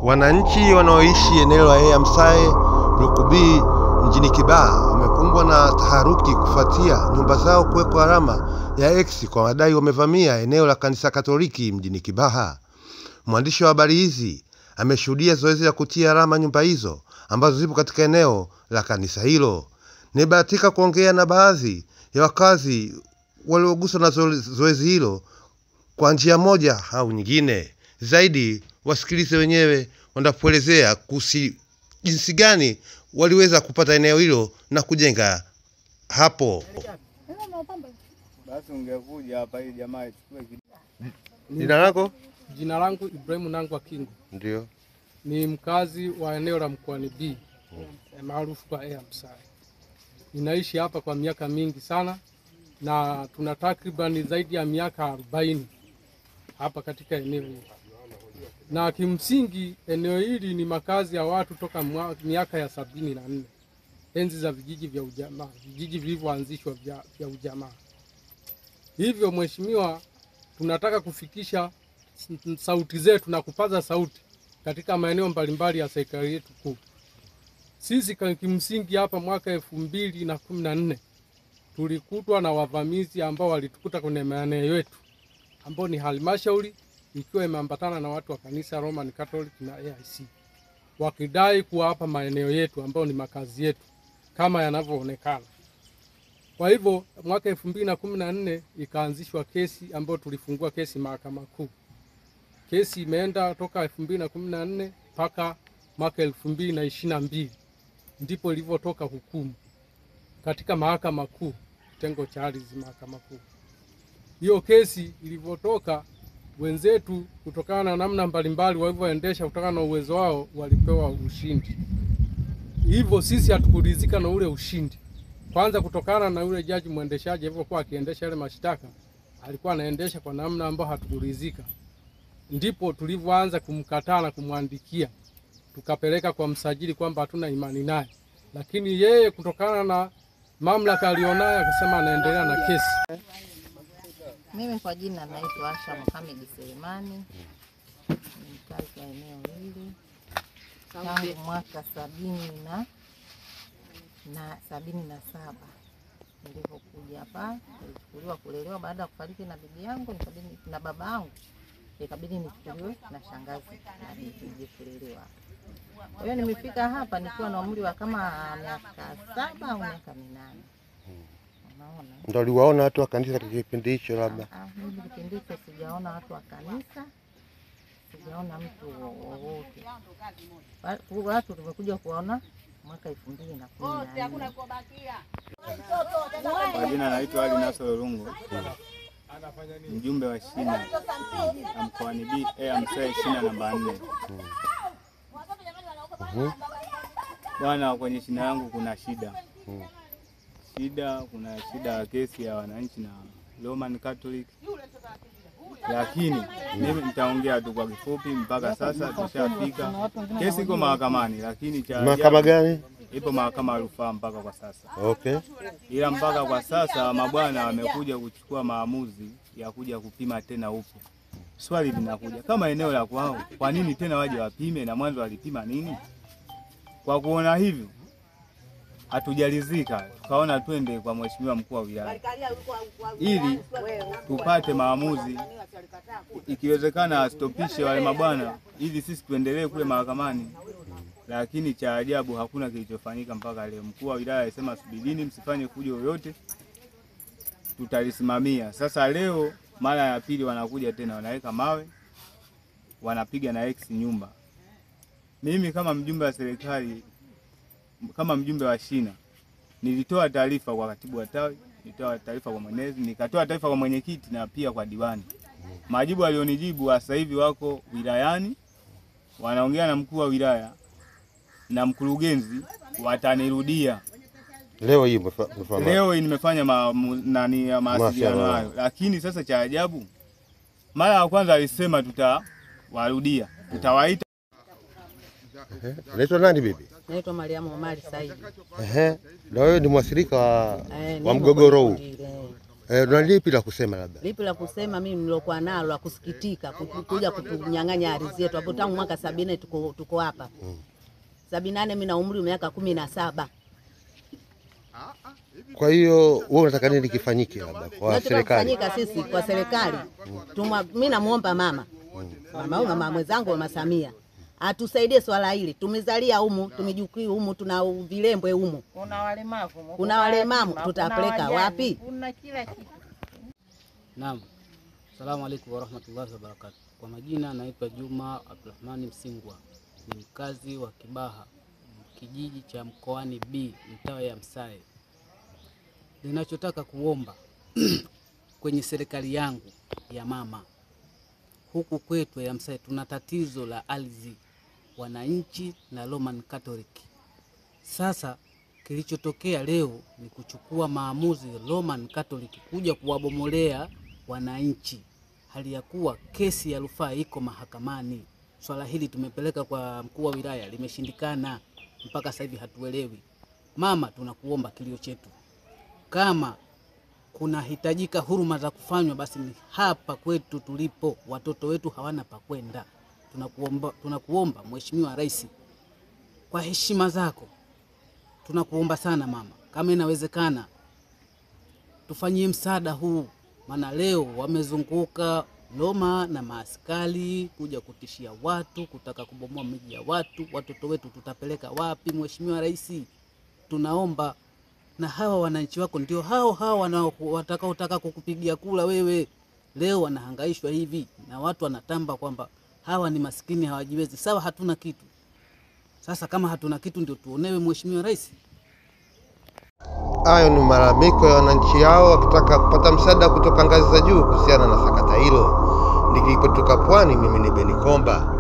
Wananchi wanaoishi eneo la Ea Msae Lukubi mjini Kibaha wamekumbwa na taharuki kufuatia nyumba zao kuwekwa alama ya X kwa madai wamevamia eneo la kanisa Katoliki mjini Kibaha. Mwandishi wa habari hizi ameshuhudia zoezi la kutia alama nyumba hizo ambazo zipo katika eneo la kanisa hilo. Nimebahatika kuongea na baadhi ya wakazi walioguswa na zoezi hilo kwa njia moja au nyingine. Zaidi wasikilize wenyewe wanapoelezea kuhusu jinsi gani waliweza kupata eneo hilo na kujenga hapo. Basi ungekuja hapa ili jamaa ichukue kitu. Jina lako? Jina langu Ibrahim Nangwa Kingo. Ndio. Ni mkazi wa eneo la Mkoani B, maarufu kwa Ea Msae. Ninaishi hapa kwa miaka mingi sana na tuna takriban zaidi ya miaka 40 hapa katika eneo hili. Na kimsingi eneo hili ni makazi ya watu toka miaka ya 74. Enzi za vijiji vya ujamaa, vijiji vilivyoanzishwa vya ujamaa. Hivyo mheshimiwa, tunataka kufikisha sauti zetu na kupaza sauti katika maeneo mbalimbali ya serikali yetu kuu. Sisi kimsingi hapa mwaka 2014 tulikutwa na wavamizi ambao walitukuta kwenye maeneo yetu ambao ni halmashauri ikiwa imeambatana na watu wa kanisa Roman Catholic na AIC, wakidai kuwa hapa maeneo yetu ambao ni makazi yetu kama yanavyoonekana. Kwa hivyo mwaka 2014 ikaanzishwa kesi ambayo tulifungua kesi mahakama kuu. Kesi imeenda toka 2014 mpaka mwaka 2022 ndipo ilivyotoka hukumu katika mahakama kuu, kitengo cha ardhi mahakama kuu. Hiyo kesi ilivyotoka, wenzetu kutokana na namna mbalimbali walivyoendesha kutokana na uwezo wao walipewa ushindi. Hivyo sisi hatukuridhika na ule ushindi. Kwanza kutokana na yule jaji mwendeshaji alivyokuwa akiendesha ile mashtaka, alikuwa anaendesha kwa namna ambayo hatukuridhika. Ndipo tulivyoanza kumkataa na kumwandikia. Tukapeleka kwa msajili kwamba hatuna imani naye. Lakini yeye kutokana na mamlaka alionayo akasema anaendelea na kesi. Mimi kwa jina naitwa Asha Mohamed Selemani. Ni mkazi wa eneo hili. Tangu mwaka 77 nilipokuja hapa, nilichukuliwa kulelewa baada ya kufariki na bibi yangu, na baba yangu. Ikabidi nichukuliwe na shangazi na bibi kulelewa. Kwa hiyo nimefika hapa nikiwa na umri wa kama miaka 7 au miaka 8. Unaona? Ndio uliwaona watu wa kanisa katika kipindi hicho labda? Mimi kipindi hicho sijaona watu wa kanisa. Sijaona mtu wowote. Watu tumekuja kuona mwaka 2014. Kwa jina naitwa Ali Nasoro Rungo. Mjumbe wa shina na Mkoani B Ea Msae shina namba 4. Bwana, kwenye shina yangu kuna shida. Kuna shida ya kesi ya wananchi na Roman Catholic. Lakini mimi nitaongea tu kwa kifupi. Mpaka sasa tushafika. Kesi iko mahakamani, lakini cha mahakama gani? Ipo mahakama ya rufaa mpaka kwa sasa. Okay. Ila mpaka kwa sasa mabwana wamekuja kuchukua maamuzi ya kuja kupima tena upya. Swali linakuja, kama eneo la kwao, kwa nini tena waje wapime na mwanzo walipima nini? Kwa kuona hivyo hatujalizika, tukaona twende kwa mheshimiwa mkuu wa wilaya ili tupate maamuzi, ikiwezekana astopishe wale mabwana ili sisi tuendelee kule mahakamani. Lakini cha ajabu hakuna kilichofanyika mpaka leo. Mkuu wa wilaya alisema subirini, msifanye fujo yoyote, tutalisimamia. Sasa leo mara ya pili wanakuja tena, wanaweka mawe, wanapiga na X nyumba. Mimi kama mjumbe wa serikali, kama mjumbe wa shina, nilitoa taarifa kwa katibu wa tawi, nilitoa taarifa kwa mwenezi, nikatoa taarifa kwa mwenyekiti na pia kwa diwani. Majibu alionijibu sasa hivi wako wilayani, wanaongea na mkuu wa wilaya na mkurugenzi, watanirudia. Leo hii nimefanya mawasiliano hayo. Lakini sasa cha ajabu, mara ya kwanza alisema tutawarudia, tutawaita. Naitwa nani bibi? Naitwa Mariamu Omari Saidi. Na wewe ni mwathirika wa mgogoro huu? Na lipi la kusema labda? Lipi la kusema mimi nilokuwa nalo la kusikitika kuja kutunyang'anya ardhi yetu hapo tangu mwaka 70 tuko hapa. 78 mimi na umri miaka 17. Kwa hiyo wewe unataka nini kifanyike labda kwa serikali? Kufanyika sisi kwa serikali. Mimi namuomba mama. Mama mwenzangu Mama Samia atusaidie swala hili. Tumezalia humu, tumejukui humu, tuna vilembwe humu. Kuna walemavu tutapeleka wapi? Kuna kila kitu. Naam. Asalamu alaykum wa rahmatullahi wa barakatuh. Kwa majina naitwa Juma Abdulrahman Msingwa. Ni mkazi wa Kibaha, kijiji cha Mkoani B, mtaa ya Msae. Ninachotaka kuomba kwenye serikali yangu ya mama, huku kwetu ya Msae tuna tatizo la ardhi, wananchi na Roman Catholic. Sasa kilichotokea leo ni kuchukua maamuzi Roman Catholic kuja kuwabomolea wananchi, hali ya kuwa kesi ya rufaa iko mahakamani. Swala hili tumepeleka kwa mkuu wa wilaya, limeshindikana, mpaka sasa hivi hatuelewi. Mama, tunakuomba kilio chetu, kama kuna hitajika huruma za kufanywa, basi ni hapa kwetu tulipo, watoto wetu hawana pa kwenda. Tunakuomba Mheshimiwa Rais, kwa heshima zako tunakuomba sana mama, kama inawezekana tufanyie msaada huu, maana leo wamezunguka Loma na maaskari kuja kutishia watu, kutaka kubomoa miji ya watu. Watoto wetu tutapeleka wapi Mheshimiwa Rais? Tunaomba, na hawa wananchi wako ndio hao watakaotaka kukupigia kula wewe, leo wanahangaishwa hivi na watu wanatamba kwamba hawa ni maskini, hawajiwezi. Sawa, hatuna kitu. Sasa kama hatuna kitu ndio tuonewe Mheshimiwa Rais? Hayo ni malalamiko ya wananchi hao wakitaka kupata msaada kutoka ngazi za juu kuhusiana na sakata hilo. Nikikutoka Pwani, mimi ni Beni Komba.